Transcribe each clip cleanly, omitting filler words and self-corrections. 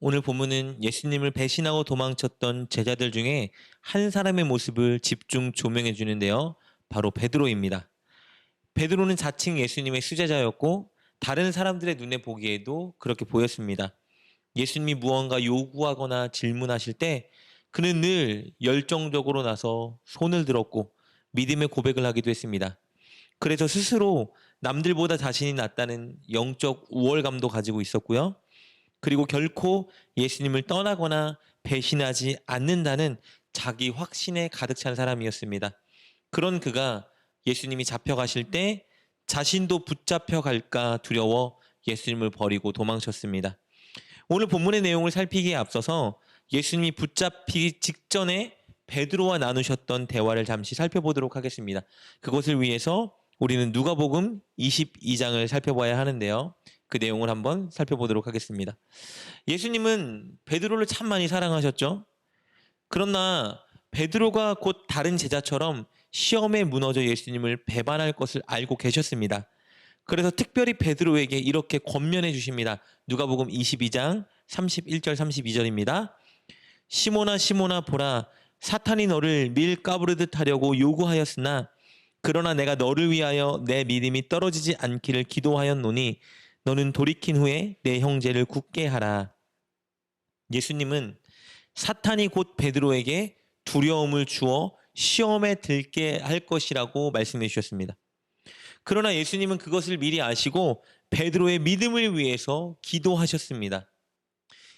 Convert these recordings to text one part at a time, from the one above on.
오늘 본문은 예수님을 배신하고 도망쳤던 제자들 중에 한 사람의 모습을 집중 조명해 주는데요. 바로 베드로입니다. 베드로는 자칭 예수님의 수제자였고 다른 사람들의 눈에 보기에도 그렇게 보였습니다. 예수님이 무언가 요구하거나 질문하실 때 그는 늘 열정적으로 나서 손을 들었고 믿음의 고백을 하기도 했습니다. 그래서 스스로 남들보다 자신이 낫다는 영적 우월감도 가지고 있었고요. 그리고 결코 예수님을 떠나거나 배신하지 않는다는 자기 확신에 가득 찬 사람이었습니다. 그런 그가 예수님이 잡혀가실 때 자신도 붙잡혀 갈까 두려워 예수님을 버리고 도망쳤습니다. 오늘 본문의 내용을 살피기에 앞서서 예수님이 붙잡히기 직전에 베드로와 나누셨던 대화를 잠시 살펴보도록 하겠습니다. 그것을 위해서 우리는 누가복음 22장을 살펴봐야 하는데요. 그 내용을 한번 살펴보도록 하겠습니다. 예수님은 베드로를 참 많이 사랑하셨죠. 그러나 베드로가 곧 다른 제자처럼 시험에 무너져 예수님을 배반할 것을 알고 계셨습니다. 그래서 특별히 베드로에게 이렇게 권면해 주십니다. 누가복음 22장 31절 32절입니다. 시몬아 시몬아 보라, 사탄이 너를 밀 까부르듯 하려고 요구하였으나 그러나 내가 너를 위하여 내 믿음이 떨어지지 않기를 기도하였노니 너는 돌이킨 후에 내 형제를 굳게 하라. 예수님은 사탄이 곧 베드로에게 두려움을 주어 시험에 들게 할 것이라고 말씀해 주셨습니다. 그러나 예수님은 그것을 미리 아시고 베드로의 믿음을 위해서 기도하셨습니다.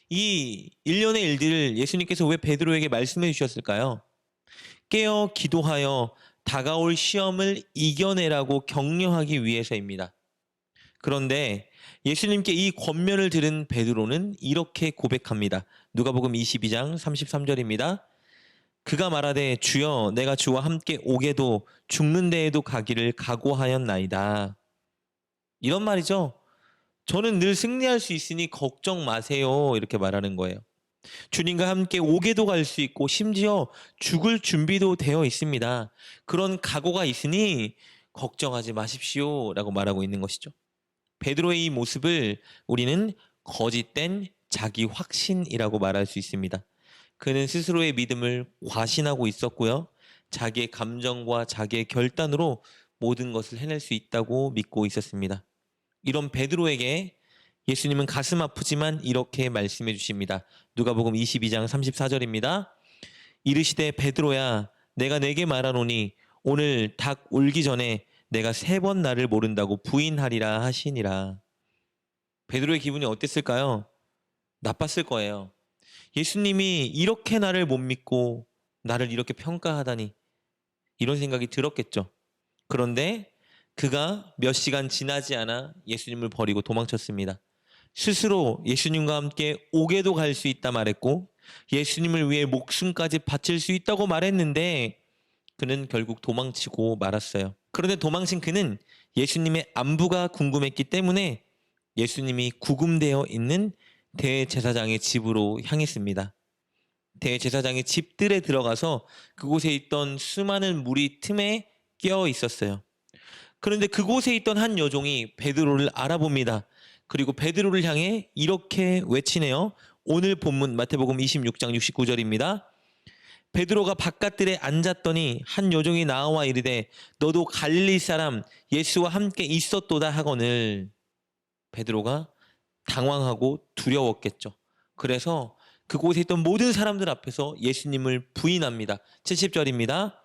이 일련의 일들을 예수님께서 왜 베드로에게 말씀해 주셨을까요? 깨어 기도하여 다가올 시험을 이겨내라고 격려하기 위해서입니다. 그런데 예수님께 이 권면을 들은 베드로는 이렇게 고백합니다. 누가복음 22장 33절입니다. 그가 말하되 주여 내가 주와 함께 오게도 죽는 데에도 가기를 각오하였나이다. 이런 말이죠. 저는 늘 승리할 수 있으니 걱정 마세요. 이렇게 말하는 거예요. 주님과 함께 오게도 갈 수 있고 심지어 죽을 준비도 되어 있습니다. 그런 각오가 있으니 걱정하지 마십시오. 라고 말하고 있는 것이죠. 베드로의 이 모습을 우리는 거짓된 자기 확신이라고 말할 수 있습니다. 그는 스스로의 믿음을 과신하고 있었고요. 자기의 감정과 자기의 결단으로 모든 것을 해낼 수 있다고 믿고 있었습니다. 이런 베드로에게 예수님은 가슴 아프지만 이렇게 말씀해 주십니다. 누가복음 22장 34절입니다. 이르시되 베드로야 내가 내게 말하노니 오늘 닭 울기 전에 내가 3번 나를 모른다고 부인하리라 하시니라. 베드로의 기분이 어땠을까요? 나빴을 거예요. 예수님이 이렇게 나를 못 믿고 나를 이렇게 평가하다니 이런 생각이 들었겠죠. 그런데 그가 몇 시간 지나지 않아 예수님을 버리고 도망쳤습니다. 스스로 예수님과 함께 오게도 갈 수 있다 말했고 예수님을 위해 목숨까지 바칠 수 있다고 말했는데 그는 결국 도망치고 말았어요. 그런데 도망친 그는 예수님의 안부가 궁금했기 때문에 예수님이 구금되어 있는 대제사장의 집으로 향했습니다. 대제사장의 집들에 들어가서 그곳에 있던 수많은 무리 틈에 끼어 있었어요. 그런데 그곳에 있던 한 여종이 베드로를 알아봅니다. 그리고 베드로를 향해 이렇게 외치네요. 오늘 본문 마태복음 26장 69절입니다. 베드로가 바깥들에 앉았더니 한 여종이 나와 이르되 너도 갈릴리 사람 예수와 함께 있었도다 하거늘. 베드로가 당황하고 두려웠겠죠. 그래서 그곳에 있던 모든 사람들 앞에서 예수님을 부인합니다. 70절입니다.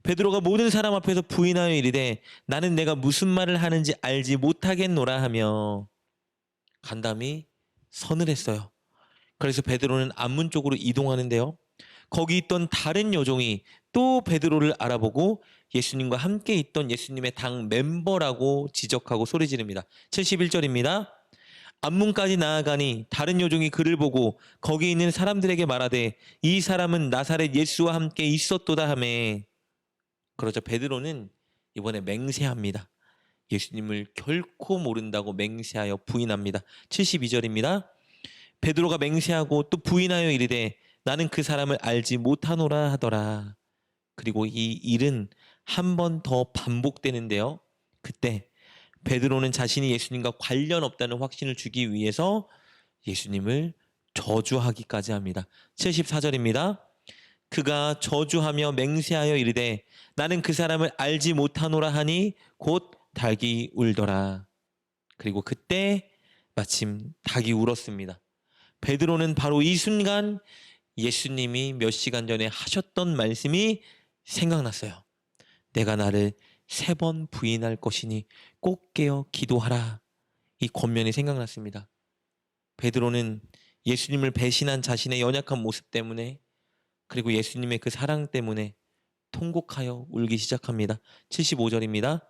베드로가 모든 사람 앞에서 부인하여 이르되 나는 내가 무슨 말을 하는지 알지 못하겠노라 하며 간담이 서늘했어요. 그래서 베드로는 안문 쪽으로 이동하는데요. 거기 있던 다른 여종이 또 베드로를 알아보고 예수님과 함께 있던 예수님의 당 멤버라고 지적하고 소리 지릅니다. 71절입니다. 앞문까지 나아가니 다른 여종이 그를 보고 거기 있는 사람들에게 말하되 이 사람은 나사렛 예수와 함께 있었도다 하매. 그러자 베드로는 이번에 맹세합니다. 예수님을 결코 모른다고 맹세하여 부인합니다. 72절입니다. 베드로가 맹세하고 또 부인하여 이르되 나는 그 사람을 알지 못하노라 하더라. 그리고 이 일은 한 번 더 반복되는데요. 그때 베드로는 자신이 예수님과 관련 없다는 확신을 주기 위해서 예수님을 저주하기까지 합니다. 74절입니다. 그가 저주하며 맹세하여 이르되 나는 그 사람을 알지 못하노라 하니 곧 닭이 울더라. 그리고 그때 마침 닭이 울었습니다. 베드로는 바로 이 순간 예수님이 몇 시간 전에 하셨던 말씀이 생각났어요. 내가 나를 3번 부인할 것이니 꼭 깨어 기도하라. 이 권면이 생각났습니다. 베드로는 예수님을 배신한 자신의 연약한 모습 때문에, 그리고 예수님의 그 사랑 때문에 통곡하여 울기 시작합니다. 75절입니다.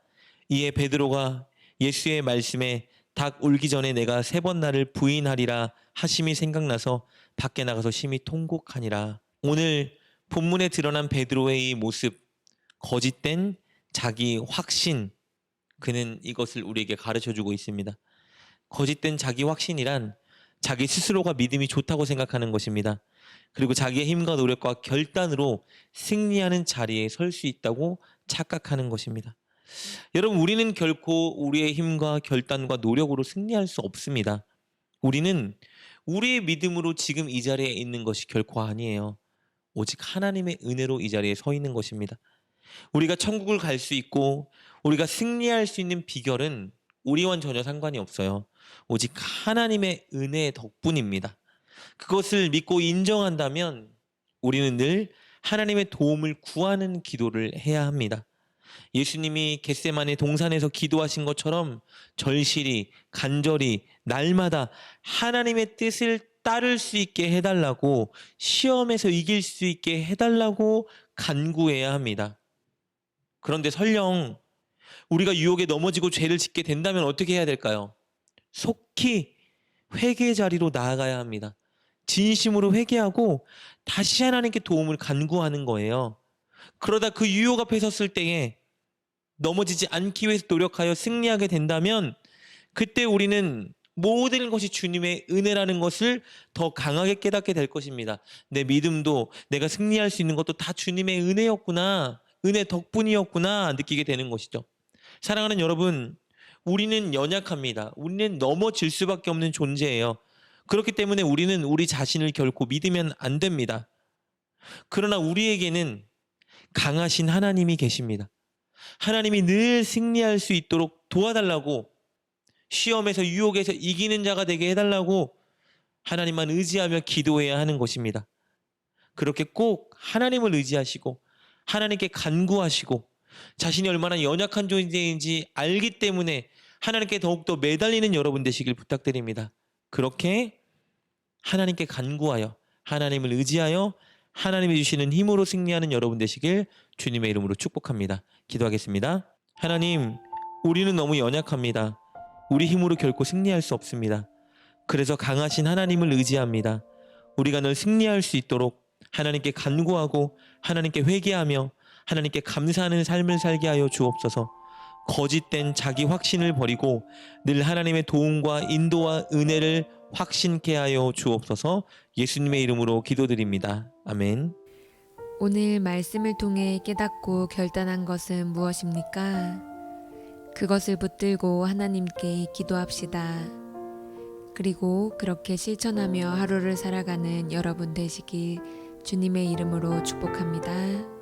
이에 베드로가 예수의 말씀에 닭 울기 전에 내가 3번 나를 부인하리라 하심이 생각나서 밖에 나가서 심히 통곡하니라. 오늘 본문에 드러난 베드로의 이 모습, 거짓된 자기 확신, 그는 이것을 우리에게 가르쳐주고 있습니다. 거짓된 자기 확신이란 자기 스스로가 믿음이 좋다고 생각하는 것입니다. 그리고 자기의 힘과 노력과 결단으로 승리하는 자리에 설 수 있다고 착각하는 것입니다. 여러분, 우리는 결코 우리의 힘과 결단과 노력으로 승리할 수 없습니다. 우리는 우리의 믿음으로 지금 이 자리에 있는 것이 결코 아니에요. 오직 하나님의 은혜로 이 자리에 서 있는 것입니다. 우리가 천국을 갈 수 있고 우리가 승리할 수 있는 비결은 우리와는 전혀 상관이 없어요. 오직 하나님의 은혜의 덕분입니다. 그것을 믿고 인정한다면 우리는 늘 하나님의 도움을 구하는 기도를 해야 합니다. 예수님이 겟세마네 동산에서 기도하신 것처럼 절실히, 간절히, 날마다 하나님의 뜻을 따를 수 있게 해달라고, 시험에서 이길 수 있게 해달라고 간구해야 합니다. 그런데 설령 우리가 유혹에 넘어지고 죄를 짓게 된다면 어떻게 해야 될까요? 속히 회개 자리로 나아가야 합니다. 진심으로 회개하고 다시 하나님께 도움을 간구하는 거예요. 그러다 그 유혹 앞에 섰을 때에 넘어지지 않기 위해서 노력하여 승리하게 된다면 그때 우리는 모든 것이 주님의 은혜라는 것을 더 강하게 깨닫게 될 것입니다. 내 믿음도, 내가 승리할 수 있는 것도 다 주님의 은혜였구나, 은혜 덕분이었구나 느끼게 되는 것이죠. 사랑하는 여러분, 우리는 연약합니다. 우리는 넘어질 수밖에 없는 존재예요. 그렇기 때문에 우리는 우리 자신을 결코 믿으면 안 됩니다. 그러나 우리에게는 강하신 하나님이 계십니다. 하나님이 늘 승리할 수 있도록 도와달라고, 시험에서 유혹에서 이기는 자가 되게 해달라고 하나님만 의지하며 기도해야 하는 것입니다. 그렇게 꼭 하나님을 의지하시고 하나님께 간구하시고 자신이 얼마나 연약한 존재인지 알기 때문에 하나님께 더욱더 매달리는 여러분 되시길 부탁드립니다. 그렇게 하나님께 간구하여 하나님을 의지하여 하나님이 주시는 힘으로 승리하는 여러분 되시길 주님의 이름으로 축복합니다. 기도하겠습니다. 하나님, 우리는 너무 연약합니다. 우리 힘으로 결코 승리할 수 없습니다. 그래서 강하신 하나님을 의지합니다. 우리가 늘 승리할 수 있도록 하나님께 간구하고 하나님께 회개하며 하나님께 감사하는 삶을 살게 하여 주옵소서. 거짓된 자기 확신을 버리고 늘 하나님의 도움과 인도와 은혜를 확신케 하여 주옵소서. 예수님의 이름으로 기도드립니다. 아멘. 오늘 말씀을 통해 깨닫고 결단한 것은 무엇입니까? 그것을 붙들고 하나님께 기도합시다. 그리고 그렇게 실천하며 하루를 살아가는 여러분 되시길 주님의 이름으로 축복합니다.